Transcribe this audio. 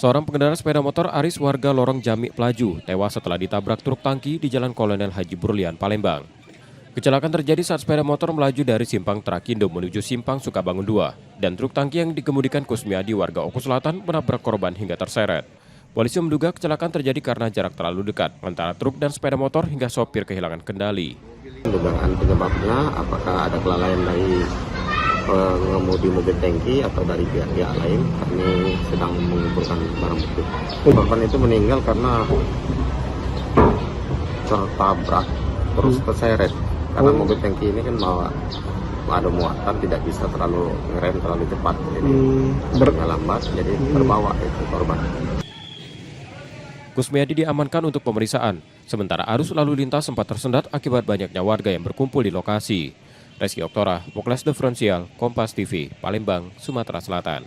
Seorang pengendara sepeda motor Aris warga Lorong Jamik Pelaju tewas setelah ditabrak truk tangki di Jalan Kolonel Haji Brilian, Palembang. Kecelakaan terjadi saat sepeda motor melaju dari Simpang Trakindo menuju Simpang Sukabangun 2 dan truk tangki yang dikemudikan Kusmiadi warga Oku Selatan menabrak korban hingga terseret. Polisi menduga kecelakaan terjadi karena jarak terlalu dekat antara truk dan sepeda motor hingga sopir kehilangan kendali. Dugaan penyebabnya apakah ada kelalaian dari pengemudi mobil tangki atau dari pihak-pihak lain. Kami sedang mengumpulkan barang bukti. Korban itu meninggal karena tertabrak terus terseret. Karena mobil tangki ini kan ada muatan, tidak bisa terlalu ngerem terlalu cepat, jadi lambat, jadi terbawa itu korban. Kusmiadi diamankan untuk pemeriksaan, sementara arus lalu lintas sempat tersendat akibat banyaknya warga yang berkumpul di lokasi. Reski Oktora, Mokles Diferensial, Kompas TV, Palembang, Sumatera Selatan.